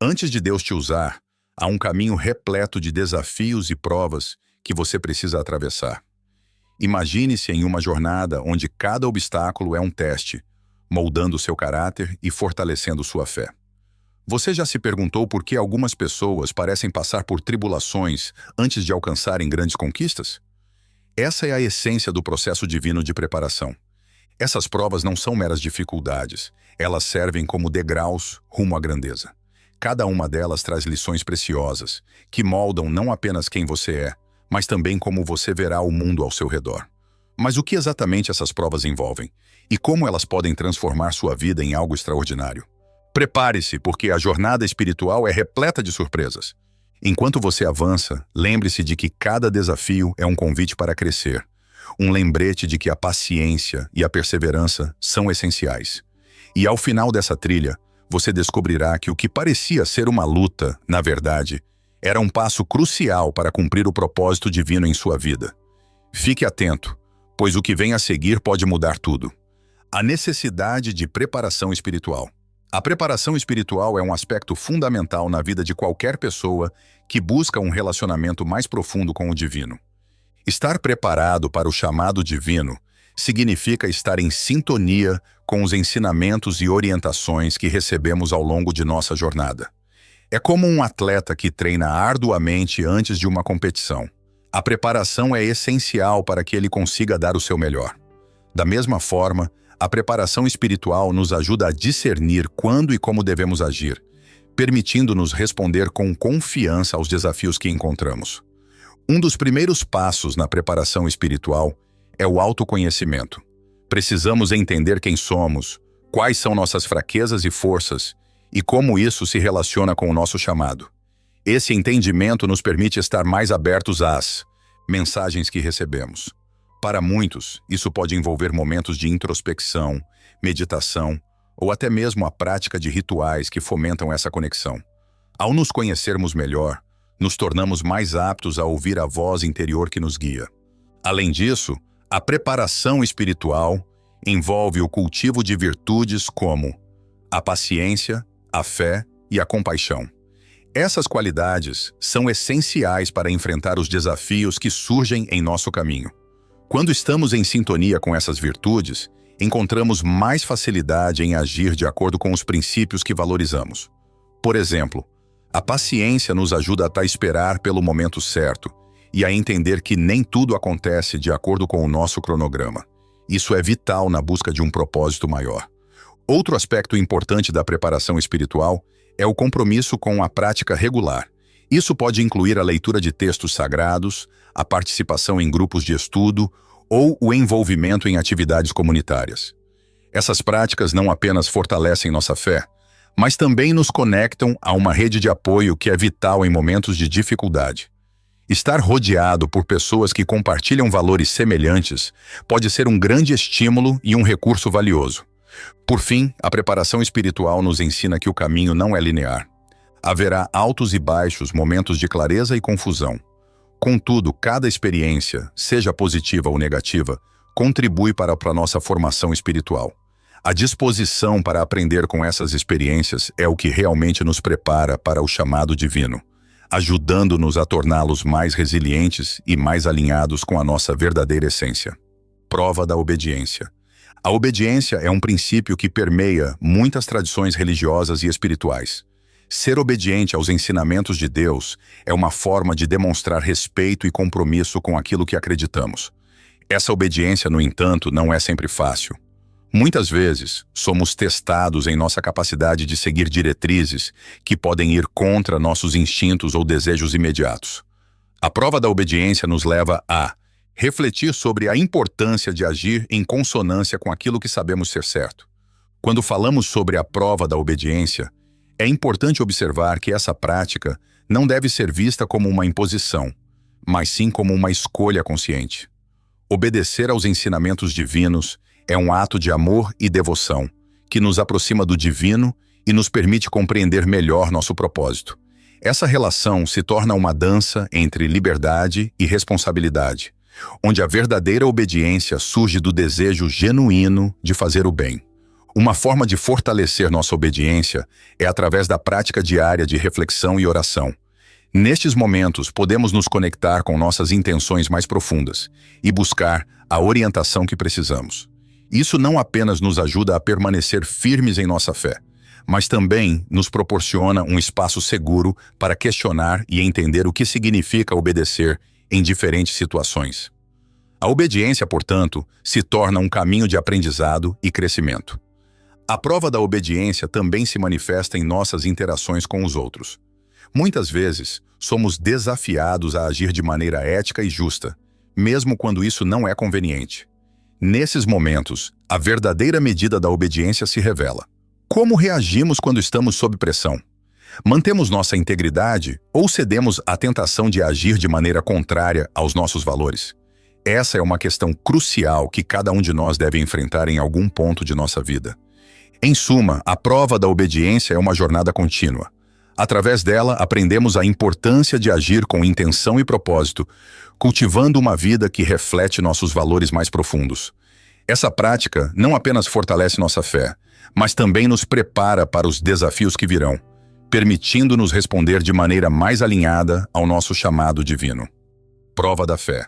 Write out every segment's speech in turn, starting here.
Antes de Deus te usar, há um caminho repleto de desafios e provas que você precisa atravessar. Imagine-se em uma jornada onde cada obstáculo é um teste, moldando seu caráter e fortalecendo sua fé. Você já se perguntou por que algumas pessoas parecem passar por tribulações antes de alcançarem grandes conquistas? Essa é a essência do processo divino de preparação. Essas provas não são meras dificuldades, elas servem como degraus rumo à grandeza. Cada uma delas traz lições preciosas, que moldam não apenas quem você é, mas também como você verá o mundo ao seu redor. Mas o que exatamente essas provas envolvem? E como elas podem transformar sua vida em algo extraordinário? Prepare-se, porque a jornada espiritual é repleta de surpresas. Enquanto você avança, lembre-se de que cada desafio é um convite para crescer. Um lembrete de que a paciência e a perseverança são essenciais. E ao final dessa trilha, você descobrirá que o que parecia ser uma luta, na verdade, era um passo crucial para cumprir o propósito divino em sua vida. Fique atento, pois o que vem a seguir pode mudar tudo. A necessidade de preparação espiritual. A preparação espiritual é um aspecto fundamental na vida de qualquer pessoa que busca um relacionamento mais profundo com o divino. Estar preparado para o chamado divino significa estar em sintonia com os ensinamentos e orientações que recebemos ao longo de nossa jornada. É como um atleta que treina arduamente antes de uma competição. A preparação é essencial para que ele consiga dar o seu melhor. Da mesma forma, a preparação espiritual nos ajuda a discernir quando e como devemos agir, permitindo-nos responder com confiança aos desafios que encontramos. Um dos primeiros passos na preparação espiritual é o autoconhecimento. Precisamos entender quem somos, quais são nossas fraquezas e forças, e como isso se relaciona com o nosso chamado. Esse entendimento nos permite estar mais abertos às mensagens que recebemos. Para muitos, isso pode envolver momentos de introspecção, meditação ou até mesmo a prática de rituais que fomentam essa conexão. Ao nos conhecermos melhor, nos tornamos mais aptos a ouvir a voz interior que nos guia. Além disso, a preparação espiritual envolve o cultivo de virtudes como a paciência, a fé e a compaixão. Essas qualidades são essenciais para enfrentar os desafios que surgem em nosso caminho. Quando estamos em sintonia com essas virtudes, encontramos mais facilidade em agir de acordo com os princípios que valorizamos. Por exemplo, a paciência nos ajuda a esperar pelo momento certo e a entender que nem tudo acontece de acordo com o nosso cronograma. Isso é vital na busca de um propósito maior. Outro aspecto importante da preparação espiritual é o compromisso com a prática regular. Isso pode incluir a leitura de textos sagrados, a participação em grupos de estudo ou o envolvimento em atividades comunitárias. Essas práticas não apenas fortalecem nossa fé, mas também nos conectam a uma rede de apoio que é vital em momentos de dificuldade. Estar rodeado por pessoas que compartilham valores semelhantes pode ser um grande estímulo e um recurso valioso. Por fim, a preparação espiritual nos ensina que o caminho não é linear. Haverá altos e baixos, momentos de clareza e confusão. Contudo, cada experiência, seja positiva ou negativa, contribui para a nossa formação espiritual. A disposição para aprender com essas experiências é o que realmente nos prepara para o chamado divino, ajudando-nos a torná-los mais resilientes e mais alinhados com a nossa verdadeira essência. Prova da obediência. A obediência é um princípio que permeia muitas tradições religiosas e espirituais. Ser obediente aos ensinamentos de Deus é uma forma de demonstrar respeito e compromisso com aquilo que acreditamos. Essa obediência, no entanto, não é sempre fácil. Muitas vezes, somos testados em nossa capacidade de seguir diretrizes que podem ir contra nossos instintos ou desejos imediatos. A prova da obediência nos leva a refletir sobre a importância de agir em consonância com aquilo que sabemos ser certo. Quando falamos sobre a prova da obediência, é importante observar que essa prática não deve ser vista como uma imposição, mas sim como uma escolha consciente. Obedecer aos ensinamentos divinos é um ato de amor e devoção, que nos aproxima do divino e nos permite compreender melhor nosso propósito. Essa relação se torna uma dança entre liberdade e responsabilidade, onde a verdadeira obediência surge do desejo genuíno de fazer o bem. Uma forma de fortalecer nossa obediência é através da prática diária de reflexão e oração. Nestes momentos, podemos nos conectar com nossas intenções mais profundas e buscar a orientação que precisamos. Isso não apenas nos ajuda a permanecer firmes em nossa fé, mas também nos proporciona um espaço seguro para questionar e entender o que significa obedecer em diferentes situações. A obediência, portanto, se torna um caminho de aprendizado e crescimento. A prova da obediência também se manifesta em nossas interações com os outros. Muitas vezes, somos desafiados a agir de maneira ética e justa, mesmo quando isso não é conveniente. Nesses momentos, a verdadeira medida da obediência se revela. Como reagimos quando estamos sob pressão? Mantemos nossa integridade ou cedemos à tentação de agir de maneira contrária aos nossos valores? Essa é uma questão crucial que cada um de nós deve enfrentar em algum ponto de nossa vida. Em suma, a prova da obediência é uma jornada contínua. Através dela, aprendemos a importância de agir com intenção e propósito, cultivando uma vida que reflete nossos valores mais profundos. Essa prática não apenas fortalece nossa fé, mas também nos prepara para os desafios que virão, permitindo-nos responder de maneira mais alinhada ao nosso chamado divino. Prova da fé.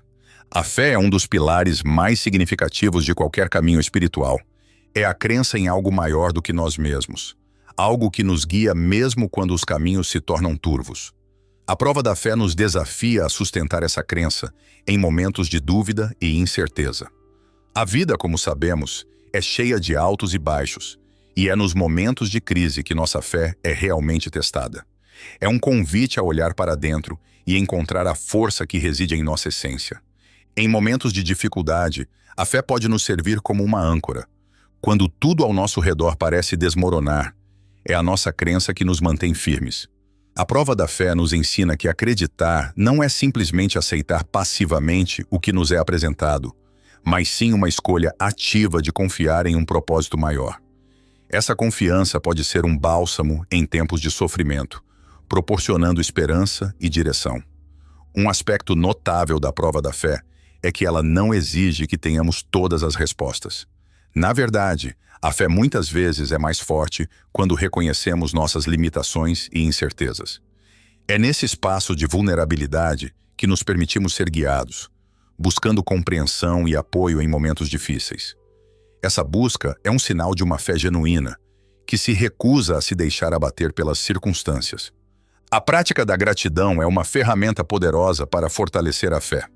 A fé é um dos pilares mais significativos de qualquer caminho espiritual. É a crença em algo maior do que nós mesmos, algo que nos guia mesmo quando os caminhos se tornam turvos. A prova da fé nos desafia a sustentar essa crença em momentos de dúvida e incerteza. A vida, como sabemos, é cheia de altos e baixos, e é nos momentos de crise que nossa fé é realmente testada. É um convite a olhar para dentro e encontrar a força que reside em nossa essência. Em momentos de dificuldade, a fé pode nos servir como uma âncora. Quando tudo ao nosso redor parece desmoronar, é a nossa crença que nos mantém firmes. A prova da fé nos ensina que acreditar não é simplesmente aceitar passivamente o que nos é apresentado, mas sim uma escolha ativa de confiar em um propósito maior. Essa confiança pode ser um bálsamo em tempos de sofrimento, proporcionando esperança e direção. Um aspecto notável da prova da fé é que ela não exige que tenhamos todas as respostas. Na verdade, a fé muitas vezes é mais forte quando reconhecemos nossas limitações e incertezas. É nesse espaço de vulnerabilidade que nos permitimos ser guiados, buscando compreensão e apoio em momentos difíceis. Essa busca é um sinal de uma fé genuína, que se recusa a se deixar abater pelas circunstâncias. A prática da gratidão é uma ferramenta poderosa para fortalecer a fé.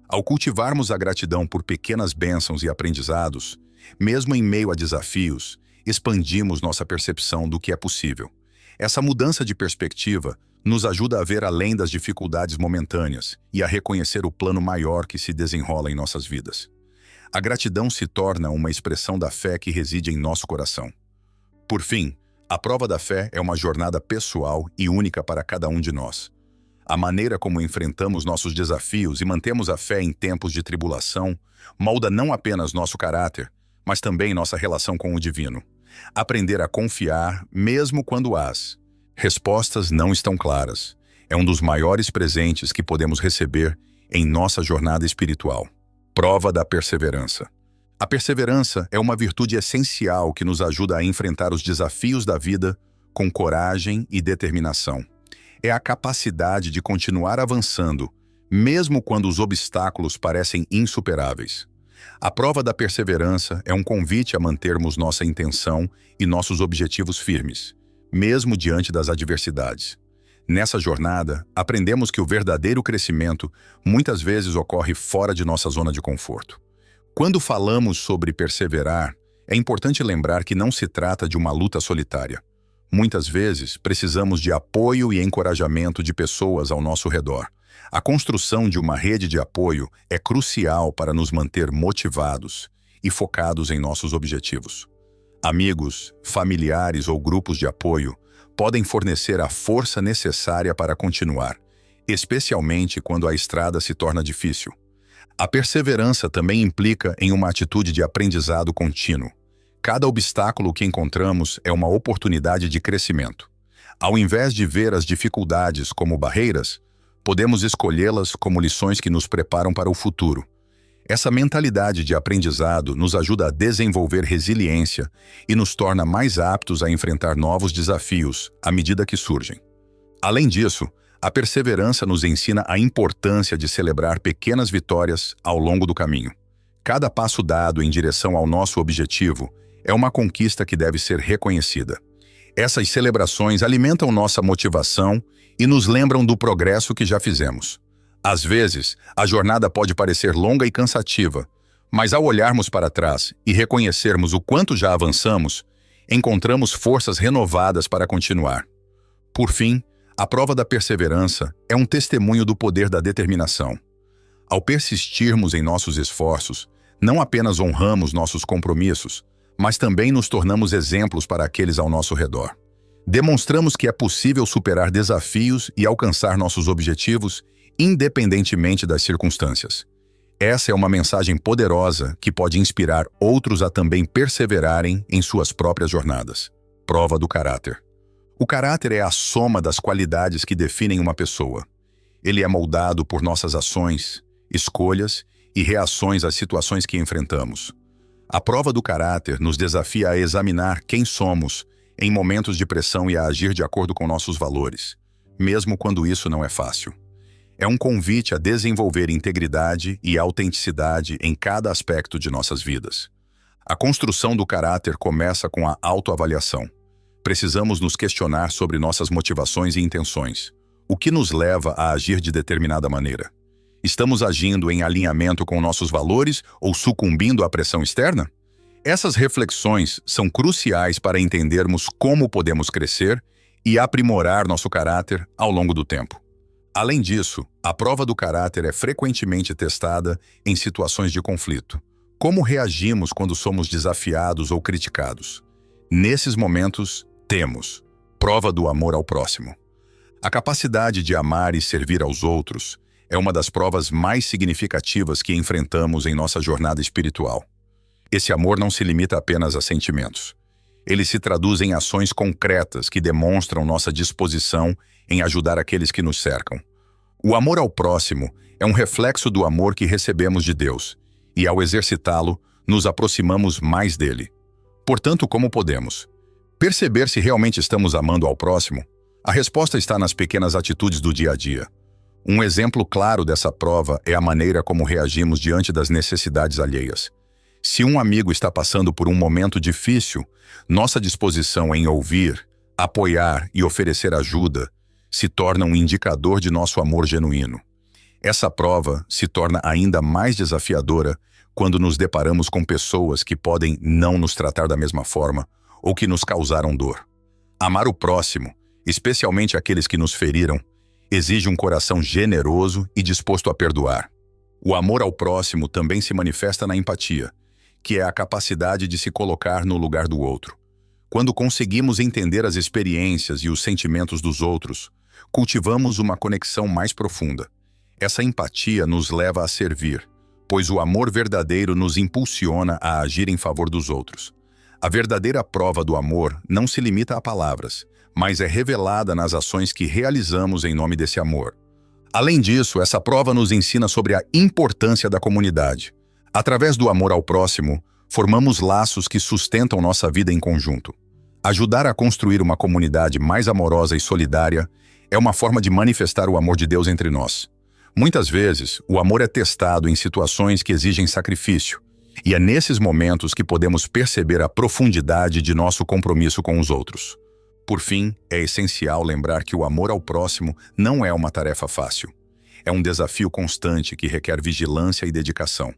Ao cultivarmos a gratidão por pequenas bênçãos e aprendizados, mesmo em meio a desafios, expandimos nossa percepção do que é possível. Essa mudança de perspectiva nos ajuda a ver além das dificuldades momentâneas e a reconhecer o plano maior que se desenrola em nossas vidas. A gratidão se torna uma expressão da fé que reside em nosso coração. Por fim, a prova da fé é uma jornada pessoal e única para cada um de nós. A maneira como enfrentamos nossos desafios e mantemos a fé em tempos de tribulação molda não apenas nosso caráter, mas também nossa relação com o divino. Aprender a confiar mesmo quando as respostas não estão claras é um dos maiores presentes que podemos receber em nossa jornada espiritual. Prova da perseverança. A perseverança é uma virtude essencial que nos ajuda a enfrentar os desafios da vida com coragem e determinação. É a capacidade de continuar avançando, mesmo quando os obstáculos parecem insuperáveis. A prova da perseverança é um convite a mantermos nossa intenção e nossos objetivos firmes, mesmo diante das adversidades. Nessa jornada, aprendemos que o verdadeiro crescimento muitas vezes ocorre fora de nossa zona de conforto. Quando falamos sobre perseverar, é importante lembrar que não se trata de uma luta solitária. Muitas vezes, precisamos de apoio e encorajamento de pessoas ao nosso redor. A construção de uma rede de apoio é crucial para nos manter motivados e focados em nossos objetivos. Amigos, familiares ou grupos de apoio podem fornecer a força necessária para continuar, especialmente quando a estrada se torna difícil. A perseverança também implica em uma atitude de aprendizado contínuo. Cada obstáculo que encontramos é uma oportunidade de crescimento. Ao invés de ver as dificuldades como barreiras, podemos escolhê-las como lições que nos preparam para o futuro. Essa mentalidade de aprendizado nos ajuda a desenvolver resiliência e nos torna mais aptos a enfrentar novos desafios à medida que surgem. Além disso, a perseverança nos ensina a importância de celebrar pequenas vitórias ao longo do caminho. Cada passo dado em direção ao nosso objetivo é uma conquista que deve ser reconhecida. Essas celebrações alimentam nossa motivação e nos lembram do progresso que já fizemos. Às vezes, a jornada pode parecer longa e cansativa, mas ao olharmos para trás e reconhecermos o quanto já avançamos, encontramos forças renovadas para continuar. Por fim, a prova da perseverança é um testemunho do poder da determinação. Ao persistirmos em nossos esforços, não apenas honramos nossos compromissos, mas também nos tornamos exemplos para aqueles ao nosso redor. Demonstramos que é possível superar desafios e alcançar nossos objetivos, independentemente das circunstâncias. Essa é uma mensagem poderosa que pode inspirar outros a também perseverarem em suas próprias jornadas. Prova do caráter. O caráter é a soma das qualidades que definem uma pessoa. Ele é moldado por nossas ações, escolhas e reações às situações que enfrentamos. A prova do caráter nos desafia a examinar quem somos em momentos de pressão e a agir de acordo com nossos valores, mesmo quando isso não é fácil. É um convite a desenvolver integridade e autenticidade em cada aspecto de nossas vidas. A construção do caráter começa com a autoavaliação. Precisamos nos questionar sobre nossas motivações e intenções. O que nos leva a agir de determinada maneira? Estamos agindo em alinhamento com nossos valores ou sucumbindo à pressão externa? Essas reflexões são cruciais para entendermos como podemos crescer e aprimorar nosso caráter ao longo do tempo. Além disso, a prova do caráter é frequentemente testada em situações de conflito. Como reagimos quando somos desafiados ou criticados? Nesses momentos, temos prova do amor ao próximo. A capacidade de amar e servir aos outros é uma das provas mais significativas que enfrentamos em nossa jornada espiritual. Esse amor não se limita apenas a sentimentos. Ele se traduz em ações concretas que demonstram nossa disposição em ajudar aqueles que nos cercam. O amor ao próximo é um reflexo do amor que recebemos de Deus, e ao exercitá-lo, nos aproximamos mais dele. Portanto, como podemos perceber se realmente estamos amando ao próximo? A resposta está nas pequenas atitudes do dia a dia. Um exemplo claro dessa prova é a maneira como reagimos diante das necessidades alheias. Se um amigo está passando por um momento difícil, nossa disposição em ouvir, apoiar e oferecer ajuda se torna um indicador de nosso amor genuíno. Essa prova se torna ainda mais desafiadora quando nos deparamos com pessoas que podem não nos tratar da mesma forma ou que nos causaram dor. Amar o próximo, especialmente aqueles que nos feriram, exige um coração generoso e disposto a perdoar. O amor ao próximo também se manifesta na empatia, que é a capacidade de se colocar no lugar do outro. Quando conseguimos entender as experiências e os sentimentos dos outros, cultivamos uma conexão mais profunda. Essa empatia nos leva a servir, pois o amor verdadeiro nos impulsiona a agir em favor dos outros. A verdadeira prova do amor não se limita a palavras, mas é revelada nas ações que realizamos em nome desse amor. Além disso, essa prova nos ensina sobre a importância da comunidade. Através do amor ao próximo, formamos laços que sustentam nossa vida em conjunto. Ajudar a construir uma comunidade mais amorosa e solidária é uma forma de manifestar o amor de Deus entre nós. Muitas vezes, o amor é testado em situações que exigem sacrifício, e é nesses momentos que podemos perceber a profundidade de nosso compromisso com os outros. Por fim, é essencial lembrar que o amor ao próximo não é uma tarefa fácil. É um desafio constante que requer vigilância e dedicação.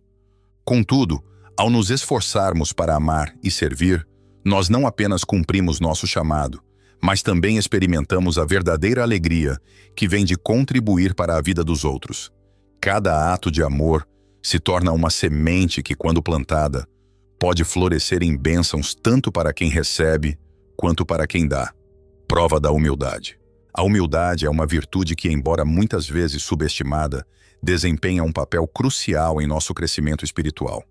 Contudo, ao nos esforçarmos para amar e servir, nós não apenas cumprimos nosso chamado, mas também experimentamos a verdadeira alegria que vem de contribuir para a vida dos outros. Cada ato de amor se torna uma semente que, quando plantada, pode florescer em bênçãos tanto para quem recebe quanto para quem dá. Prova da humildade. A humildade é uma virtude que, embora muitas vezes subestimada, desempenha um papel crucial em nosso crescimento espiritual.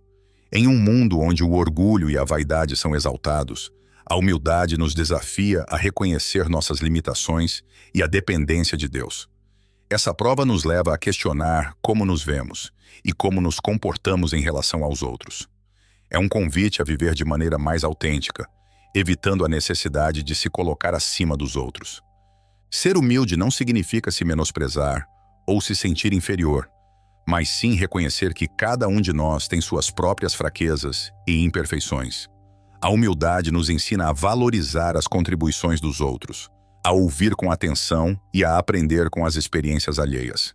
Em um mundo onde o orgulho e a vaidade são exaltados, a humildade nos desafia a reconhecer nossas limitações e a dependência de Deus. Essa prova nos leva a questionar como nos vemos e como nos comportamos em relação aos outros. É um convite a viver de maneira mais autêntica, evitando a necessidade de se colocar acima dos outros. Ser humilde não significa se menosprezar ou se sentir inferior, mas sim reconhecer que cada um de nós tem suas próprias fraquezas e imperfeições. A humildade nos ensina a valorizar as contribuições dos outros, a ouvir com atenção e a aprender com as experiências alheias.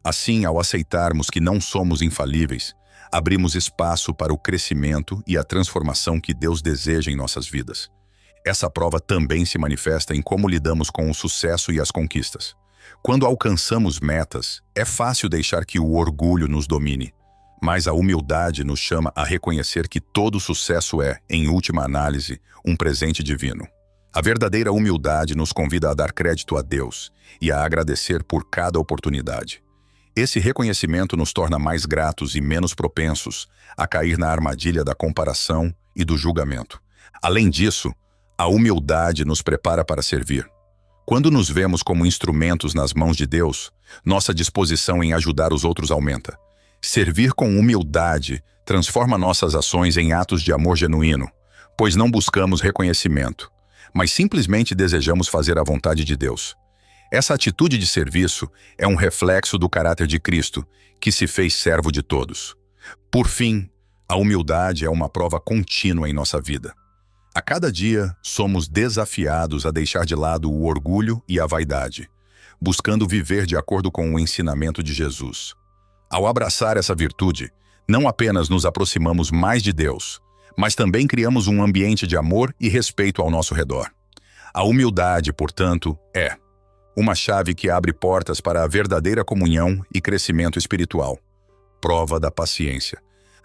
Assim, ao aceitarmos que não somos infalíveis, abrimos espaço para o crescimento e a transformação que Deus deseja em nossas vidas. Essa prova também se manifesta em como lidamos com o sucesso e as conquistas. Quando alcançamos metas, é fácil deixar que o orgulho nos domine, mas a humildade nos chama a reconhecer que todo sucesso é, em última análise, um presente divino. A verdadeira humildade nos convida a dar crédito a Deus e a agradecer por cada oportunidade. Esse reconhecimento nos torna mais gratos e menos propensos a cair na armadilha da comparação e do julgamento. Além disso, a humildade nos prepara para servir. Quando nos vemos como instrumentos nas mãos de Deus, nossa disposição em ajudar os outros aumenta. Servir com humildade transforma nossas ações em atos de amor genuíno, pois não buscamos reconhecimento, mas simplesmente desejamos fazer a vontade de Deus. Essa atitude de serviço é um reflexo do caráter de Cristo, que se fez servo de todos. Por fim, a humildade é uma prova contínua em nossa vida. A cada dia, somos desafiados a deixar de lado o orgulho e a vaidade, buscando viver de acordo com o ensinamento de Jesus. Ao abraçar essa virtude, não apenas nos aproximamos mais de Deus, mas também criamos um ambiente de amor e respeito ao nosso redor. A humildade, portanto, é uma chave que abre portas para a verdadeira comunhão e crescimento espiritual. Prova da paciência.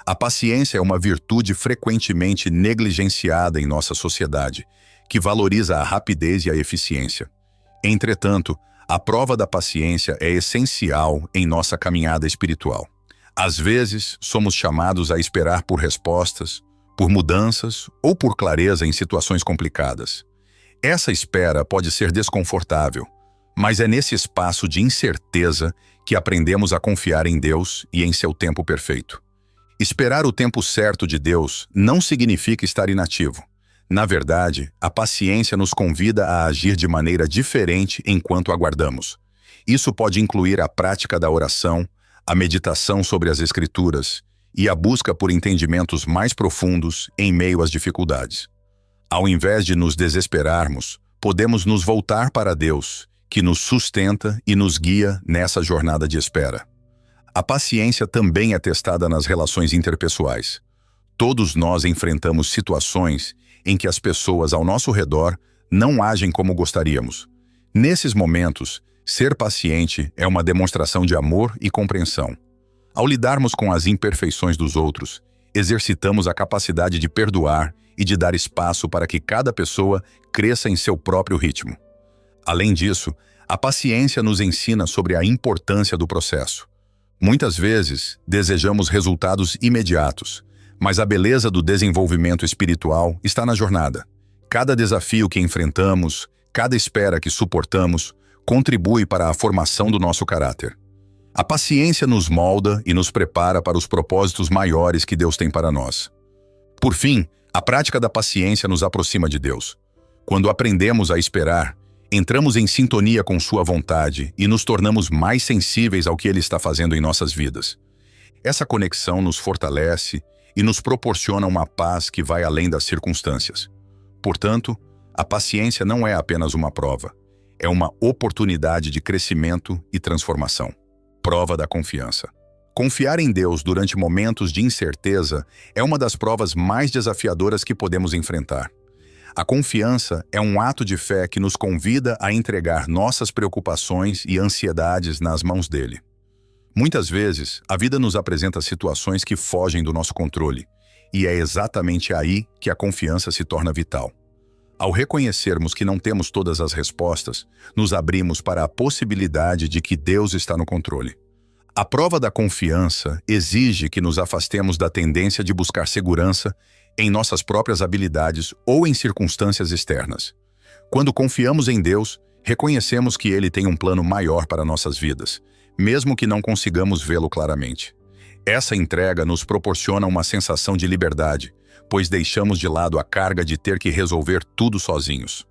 A paciência é uma virtude frequentemente negligenciada em nossa sociedade, que valoriza a rapidez e a eficiência. Entretanto, a prova da paciência é essencial em nossa caminhada espiritual. Às vezes, somos chamados a esperar por respostas, por mudanças ou por clareza em situações complicadas. Essa espera pode ser desconfortável, mas é nesse espaço de incerteza que aprendemos a confiar em Deus e em seu tempo perfeito. Esperar o tempo certo de Deus não significa estar inativo. Na verdade, a paciência nos convida a agir de maneira diferente enquanto aguardamos. Isso pode incluir a prática da oração, a meditação sobre as Escrituras e a busca por entendimentos mais profundos em meio às dificuldades. Ao invés de nos desesperarmos, podemos nos voltar para Deus, que nos sustenta e nos guia nessa jornada de espera. A paciência também é testada nas relações interpessoais. Todos nós enfrentamos situações em que as pessoas ao nosso redor não agem como gostaríamos. Nesses momentos, ser paciente é uma demonstração de amor e compreensão. Ao lidarmos com as imperfeições dos outros, exercitamos a capacidade de perdoar e de dar espaço para que cada pessoa cresça em seu próprio ritmo. Além disso, a paciência nos ensina sobre a importância do processo. Muitas vezes, desejamos resultados imediatos, mas a beleza do desenvolvimento espiritual está na jornada. Cada desafio que enfrentamos, cada espera que suportamos, contribui para a formação do nosso caráter. A paciência nos molda e nos prepara para os propósitos maiores que Deus tem para nós. Por fim, a prática da paciência nos aproxima de Deus. Quando aprendemos a esperar, entramos em sintonia com Sua vontade e nos tornamos mais sensíveis ao que Ele está fazendo em nossas vidas. Essa conexão nos fortalece e nos proporciona uma paz que vai além das circunstâncias. Portanto, a paciência não é apenas uma prova, é uma oportunidade de crescimento e transformação. Prova da confiança. Confiar em Deus durante momentos de incerteza é uma das provas mais desafiadoras que podemos enfrentar. A confiança é um ato de fé que nos convida a entregar nossas preocupações e ansiedades nas mãos dele. Muitas vezes, a vida nos apresenta situações que fogem do nosso controle, e é exatamente aí que a confiança se torna vital. Ao reconhecermos que não temos todas as respostas, nos abrimos para a possibilidade de que Deus está no controle. A prova da confiança exige que nos afastemos da tendência de buscar segurança em nossas próprias habilidades ou em circunstâncias externas. Quando confiamos em Deus, Reconhecemos que Ele tem um plano maior para nossas vidas, mesmo que não consigamos vê-lo claramente. Essa entrega nos proporciona uma sensação de liberdade, pois deixamos de lado a carga de ter que resolver tudo sozinhos.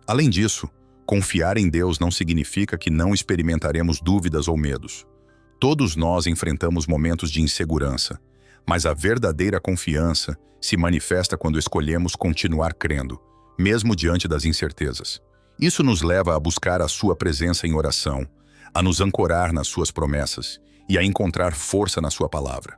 Além disso, confiar em Deus não significa que não experimentaremos dúvidas ou medos. Todos nós enfrentamos momentos de insegurança, mas a verdadeira confiança se manifesta quando escolhemos continuar crendo, mesmo diante das incertezas. Isso nos leva a buscar a sua presença em oração, a nos ancorar nas suas promessas e a encontrar força na sua palavra.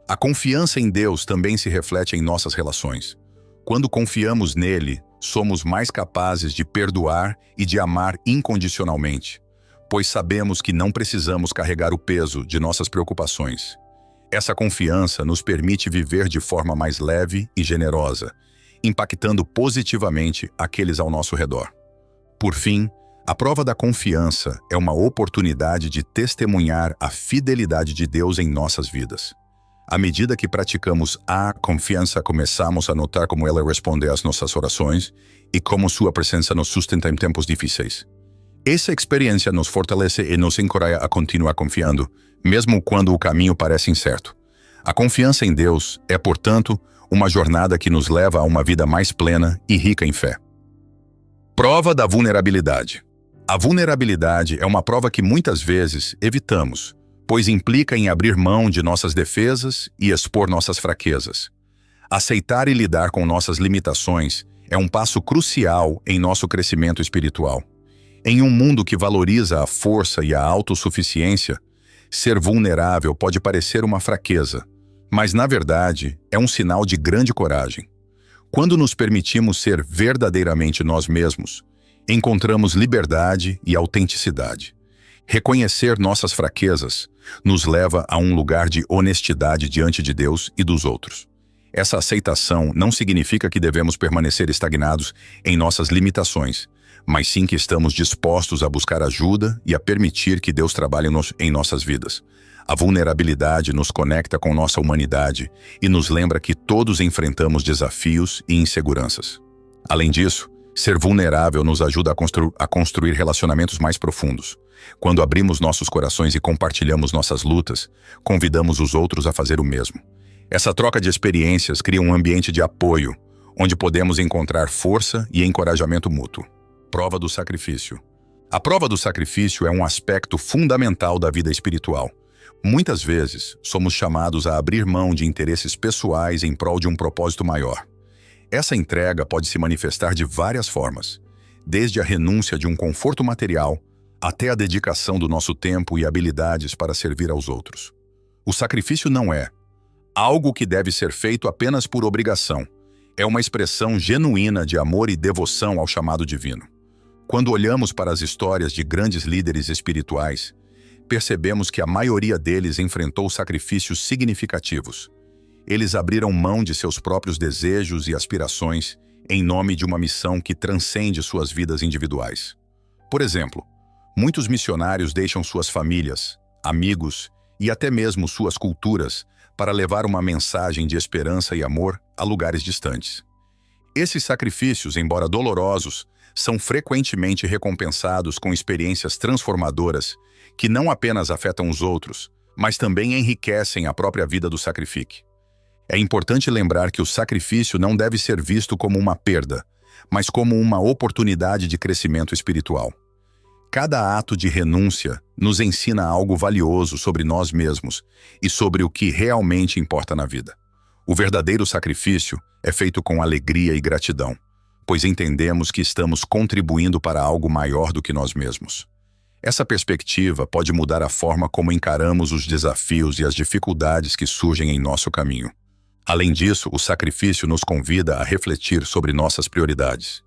A confiança em Deus também se reflete em nossas relações. Quando confiamos nele, somos mais capazes de perdoar e de amar incondicionalmente, pois sabemos que não precisamos carregar o peso de nossas preocupações. Essa confiança nos permite viver de forma mais leve e generosa, impactando positivamente aqueles ao nosso redor. Por fim, a prova da confiança é uma oportunidade de testemunhar a fidelidade de Deus em nossas vidas. À medida que praticamos a confiança, começamos a notar como ela responde às nossas orações e como sua presença nos sustenta em tempos difíceis. Essa experiência nos fortalece e nos encoraja a continuar confiando, mesmo quando o caminho parece incerto. A confiança em Deus é, portanto, uma jornada que nos leva a uma vida mais plena e rica em fé. Prova da vulnerabilidade. A vulnerabilidade é uma prova que muitas vezes evitamos, pois implica em abrir mão de nossas defesas e expor nossas fraquezas. Aceitar e lidar com nossas limitações é um passo crucial em nosso crescimento espiritual. Em um mundo que valoriza a força e a autossuficiência, ser vulnerável pode parecer uma fraqueza, mas na verdade é um sinal de grande coragem. Quando nos permitimos ser verdadeiramente nós mesmos, encontramos liberdade e autenticidade. Reconhecer nossas fraquezas nos leva a um lugar de honestidade diante de Deus e dos outros. Essa aceitação não significa que devemos permanecer estagnados em nossas limitações, mas sim que estamos dispostos a buscar ajuda e a permitir que Deus trabalhe em nossas vidas. A vulnerabilidade nos conecta com nossa humanidade e nos lembra que todos enfrentamos desafios e inseguranças. Além disso, ser vulnerável nos ajuda a construir relacionamentos mais profundos. Quando abrimos nossos corações e compartilhamos nossas lutas, convidamos os outros a fazer o mesmo. Essa troca de experiências cria um ambiente de apoio, onde podemos encontrar força e encorajamento mútuo. Prova do sacrifício. A prova do sacrifício é um aspecto fundamental da vida espiritual. Muitas vezes, somos chamados a abrir mão de interesses pessoais em prol de um propósito maior. Essa entrega pode se manifestar de várias formas, desde a renúncia de um conforto material até a dedicação do nosso tempo e habilidades para servir aos outros. O sacrifício não é algo que deve ser feito apenas por obrigação. É uma expressão genuína de amor e devoção ao chamado divino. Quando olhamos para as histórias de grandes líderes espirituais, percebemos que a maioria deles enfrentou sacrifícios significativos. Eles abriram mão de seus próprios desejos e aspirações em nome de uma missão que transcende suas vidas individuais. Por exemplo, muitos missionários deixam suas famílias, amigos e até mesmo suas culturas para levar uma mensagem de esperança e amor a lugares distantes. Esses sacrifícios, embora dolorosos, são frequentemente recompensados com experiências transformadoras que não apenas afetam os outros, mas também enriquecem a própria vida do sacrifício. É importante lembrar que o sacrifício não deve ser visto como uma perda, mas como uma oportunidade de crescimento espiritual. Cada ato de renúncia nos ensina algo valioso sobre nós mesmos e sobre o que realmente importa na vida. O verdadeiro sacrifício é feito com alegria e gratidão, pois entendemos que estamos contribuindo para algo maior do que nós mesmos. Essa perspectiva pode mudar a forma como encaramos os desafios e as dificuldades que surgem em nosso caminho. Além disso, o sacrifício nos convida a refletir sobre nossas prioridades.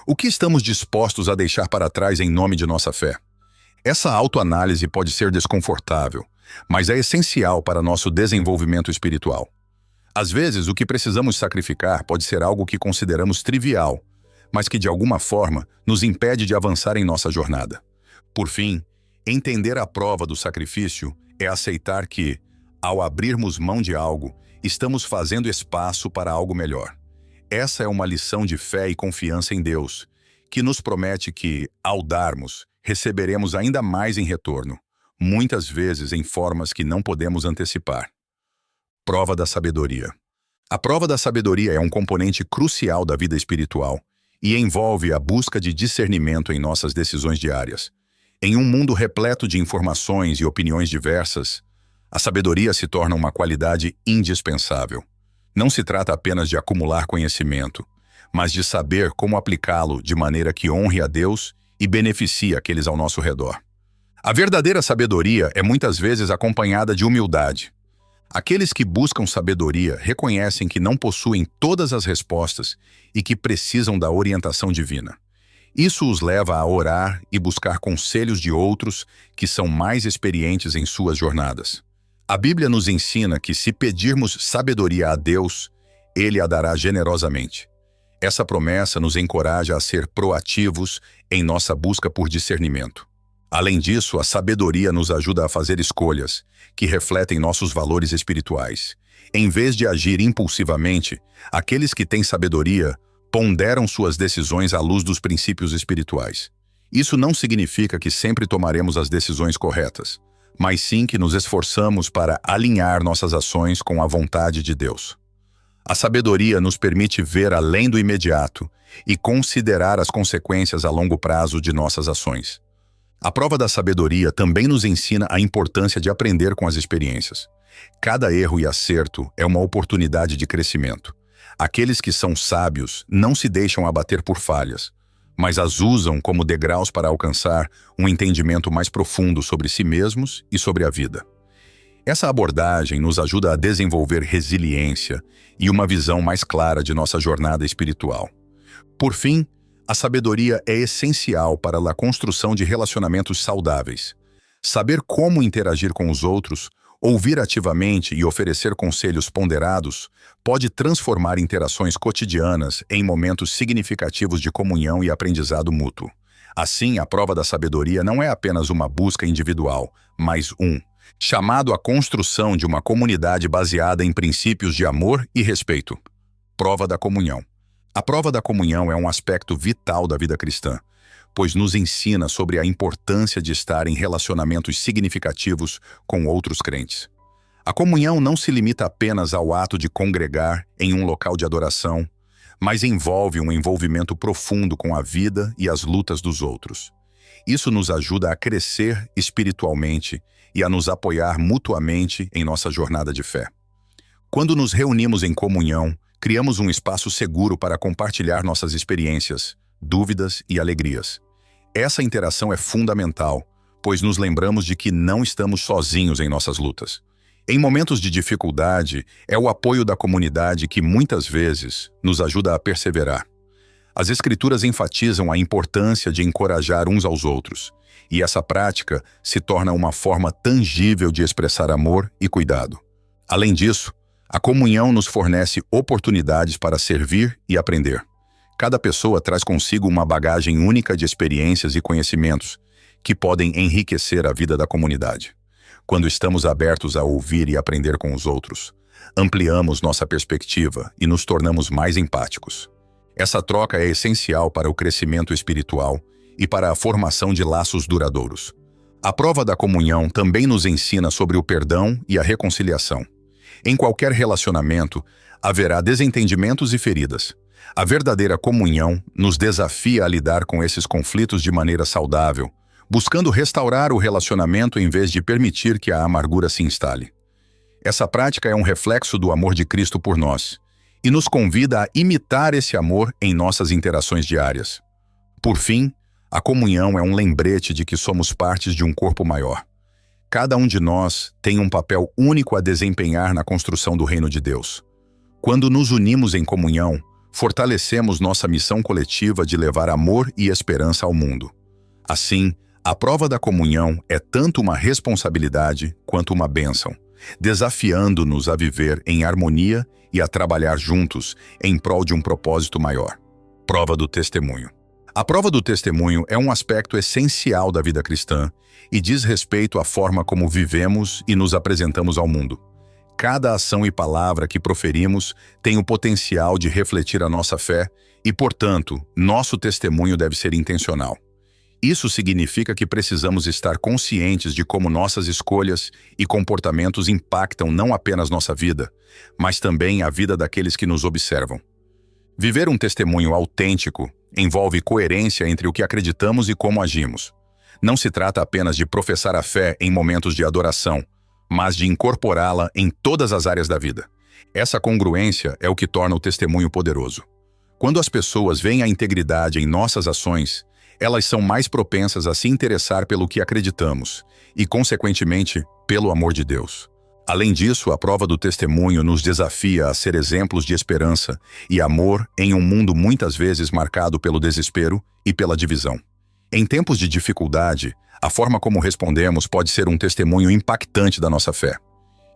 O que estamos dispostos a deixar para trás em nome de nossa fé? Essa autoanálise pode ser desconfortável, mas é essencial para nosso desenvolvimento espiritual. Às vezes, o que precisamos sacrificar pode ser algo que consideramos trivial, mas que de alguma forma nos impede de avançar em nossa jornada. Por fim, entender a prova do sacrifício é aceitar que, ao abrirmos mão de algo, estamos fazendo espaço para algo melhor. Essa é uma lição de fé e confiança em Deus, que nos promete que, ao darmos, receberemos ainda mais em retorno, muitas vezes em formas que não podemos antecipar. Prova da sabedoria. A prova da sabedoria é um componente crucial da vida espiritual e envolve a busca de discernimento em nossas decisões diárias. Em um mundo repleto de informações e opiniões diversas, a sabedoria se torna uma qualidade indispensável. Não se trata apenas de acumular conhecimento, mas de saber como aplicá-lo de maneira que honre a Deus e beneficie aqueles ao nosso redor. A verdadeira sabedoria é muitas vezes acompanhada de humildade. Aqueles que buscam sabedoria reconhecem que não possuem todas as respostas e que precisam da orientação divina. Isso os leva a orar e buscar conselhos de outros que são mais experientes em suas jornadas. A Bíblia nos ensina que se pedirmos sabedoria a Deus, Ele a dará generosamente. Essa promessa nos encoraja a ser proativos em nossa busca por discernimento. Além disso, a sabedoria nos ajuda a fazer escolhas que refletem nossos valores espirituais. Em vez de agir impulsivamente, aqueles que têm sabedoria ponderam suas decisões à luz dos princípios espirituais. Isso não significa que sempre tomaremos as decisões corretas, mas sim que nos esforçamos para alinhar nossas ações com a vontade de Deus. A sabedoria nos permite ver além do imediato e considerar as consequências a longo prazo de nossas ações. A prova da sabedoria também nos ensina a importância de aprender com as experiências. Cada erro e acerto é uma oportunidade de crescimento. Aqueles que são sábios não se deixam abater por falhas, mas as usam como degraus para alcançar um entendimento mais profundo sobre si mesmos e sobre a vida. Essa abordagem nos ajuda a desenvolver resiliência e uma visão mais clara de nossa jornada espiritual. Por fim, a sabedoria é essencial para a construção de relacionamentos saudáveis. Saber como interagir com os outros, ouvir ativamente e oferecer conselhos ponderados pode transformar interações cotidianas em momentos significativos de comunhão e aprendizado mútuo. Assim, a prova da sabedoria não é apenas uma busca individual, mas chamado à construção de uma comunidade baseada em princípios de amor e respeito. Prova da comunhão. A prova da comunhão é um aspecto vital da vida cristã, pois nos ensina sobre a importância de estar em relacionamentos significativos com outros crentes. A comunhão não se limita apenas ao ato de congregar em um local de adoração, mas envolve um envolvimento profundo com a vida e as lutas dos outros. Isso nos ajuda a crescer espiritualmente e a nos apoiar mutuamente em nossa jornada de fé. Quando nos reunimos em comunhão, criamos um espaço seguro para compartilhar nossas experiências, dúvidas e alegrias. Essa interação é fundamental, pois nos lembramos de que não estamos sozinhos em nossas lutas. Em momentos de dificuldade, é o apoio da comunidade que muitas vezes nos ajuda a perseverar. As Escrituras enfatizam a importância de encorajar uns aos outros, e essa prática se torna uma forma tangível de expressar amor e cuidado. Além disso, a comunhão nos fornece oportunidades para servir e aprender. Cada pessoa traz consigo uma bagagem única de experiências e conhecimentos que podem enriquecer a vida da comunidade. Quando estamos abertos a ouvir e aprender com os outros, ampliamos nossa perspectiva e nos tornamos mais empáticos. Essa troca é essencial para o crescimento espiritual e para a formação de laços duradouros. A prova da comunhão também nos ensina sobre o perdão e a reconciliação. Em qualquer relacionamento, haverá desentendimentos e feridas. A verdadeira comunhão nos desafia a lidar com esses conflitos de maneira saudável, buscando restaurar o relacionamento em vez de permitir que a amargura se instale. Essa prática é um reflexo do amor de Cristo por nós e nos convida a imitar esse amor em nossas interações diárias. Por fim, a comunhão é um lembrete de que somos partes de um corpo maior. Cada um de nós tem um papel único a desempenhar na construção do reino de Deus. Quando nos unimos em comunhão, fortalecemos nossa missão coletiva de levar amor e esperança ao mundo. Assim, a prova da comunhão é tanto uma responsabilidade quanto uma bênção, desafiando-nos a viver em harmonia e a trabalhar juntos em prol de um propósito maior. Prova do testemunho. A prova do testemunho é um aspecto essencial da vida cristã e diz respeito à forma como vivemos e nos apresentamos ao mundo. Cada ação e palavra que proferimos tem o potencial de refletir a nossa fé E, portanto, nosso testemunho deve ser intencional. Isso significa que precisamos estar conscientes de como nossas escolhas e comportamentos impactam não apenas nossa vida, mas também a vida daqueles que nos observam. Viver um testemunho autêntico envolve coerência entre o que acreditamos e como agimos. Não se trata apenas de professar a fé em momentos de adoração, mas de incorporá-la em todas as áreas da vida. Essa congruência é o que torna o testemunho poderoso. Quando as pessoas veem a integridade em nossas ações, elas são mais propensas a se interessar pelo que acreditamos e, consequentemente, pelo amor de Deus. Além disso, a prova do testemunho nos desafia a ser exemplos de esperança e amor em um mundo muitas vezes marcado pelo desespero e pela divisão. Em tempos de dificuldade, a forma como respondemos pode ser um testemunho impactante da nossa fé.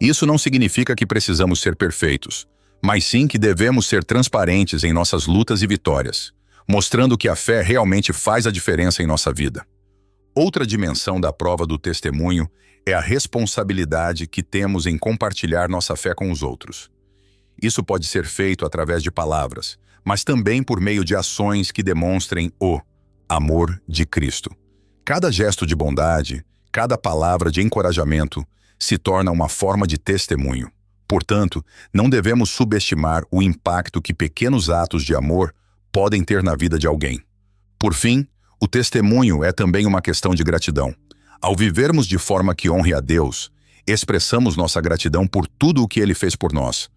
Isso não significa que precisamos ser perfeitos, mas sim que devemos ser transparentes em nossas lutas e vitórias, mostrando que a fé realmente faz a diferença em nossa vida. Outra dimensão da prova do testemunho é a responsabilidade que temos em compartilhar nossa fé com os outros. Isso pode ser feito através de palavras, mas também por meio de ações que demonstrem o amor de Cristo. Cada gesto de bondade, cada palavra de encorajamento se torna uma forma de testemunho. Portanto, não devemos subestimar o impacto que pequenos atos de amor podem ter na vida de alguém. Por fim, o testemunho é também uma questão de gratidão. Ao vivermos de forma que honre a Deus, expressamos nossa gratidão por tudo o que Ele fez por nós.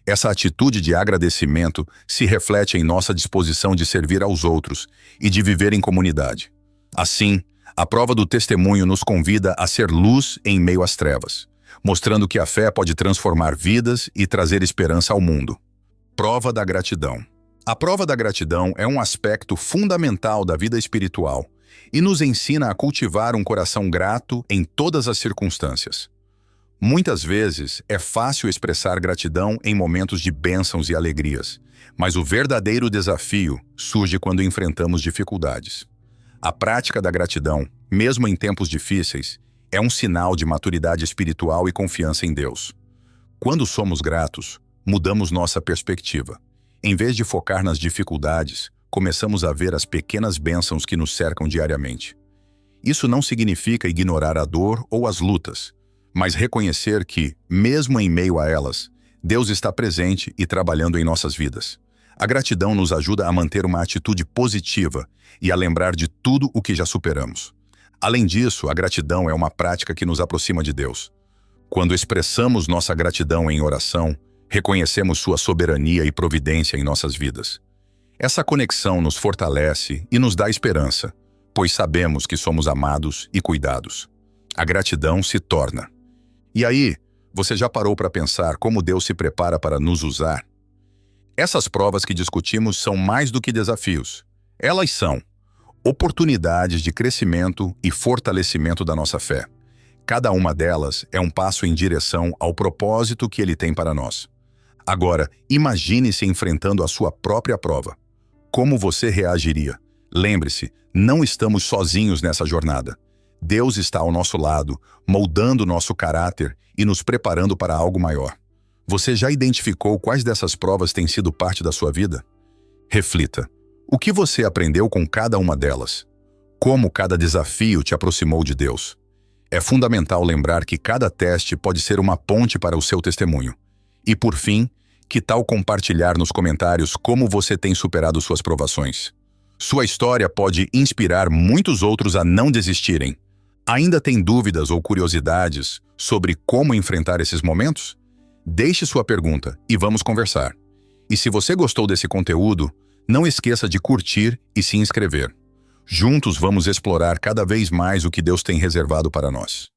Essa atitude de agradecimento se reflete em nossa disposição de servir aos outros e de viver em comunidade. Assim, a prova do testemunho nos convida a ser luz em meio às trevas, mostrando que a fé pode transformar vidas e trazer esperança ao mundo. Prova da gratidão. A prova da gratidão é um aspecto fundamental da vida espiritual e nos ensina a cultivar um coração grato em todas as circunstâncias. Muitas vezes é fácil expressar gratidão em momentos de bênçãos e alegrias, mas o verdadeiro desafio surge quando enfrentamos dificuldades. A prática da gratidão, mesmo em tempos difíceis, é um sinal de maturidade espiritual e confiança em Deus. Quando somos gratos, mudamos nossa perspectiva. Em vez de focar nas dificuldades, começamos a ver as pequenas bênçãos que nos cercam diariamente. Isso não significa ignorar a dor ou as lutas, mas reconhecer que, mesmo em meio a elas, Deus está presente e trabalhando em nossas vidas. A gratidão nos ajuda a manter uma atitude positiva e a lembrar de tudo o que já superamos. Além disso, a gratidão é uma prática que nos aproxima de Deus. Quando expressamos nossa gratidão em oração, reconhecemos sua soberania e providência em nossas vidas. Essa conexão nos fortalece e nos dá esperança, pois sabemos que somos amados e cuidados. A gratidão se torna. E aí, você já parou para pensar como Deus se prepara para nos usar? Essas provas que discutimos são mais do que desafios. Elas são oportunidades de crescimento e fortalecimento da nossa fé. Cada uma delas é um passo em direção ao propósito que Ele tem para nós. Agora, imagine-se enfrentando a sua própria prova. Como você reagiria? Lembre-se, não estamos sozinhos nessa jornada. Deus está ao nosso lado, moldando nosso caráter e nos preparando para algo maior. Você já identificou quais dessas provas têm sido parte da sua vida? Reflita. O que você aprendeu com cada uma delas? Como cada desafio te aproximou de Deus? É fundamental lembrar que cada teste pode ser uma ponte para o seu testemunho. E por fim, que tal compartilhar nos comentários como você tem superado suas provações? Sua história pode inspirar muitos outros a não desistirem. Ainda tem dúvidas ou curiosidades sobre como enfrentar esses momentos? Deixe sua pergunta e vamos conversar. E se você gostou desse conteúdo, não esqueça de curtir e se inscrever. Juntos vamos explorar cada vez mais o que Deus tem reservado para nós.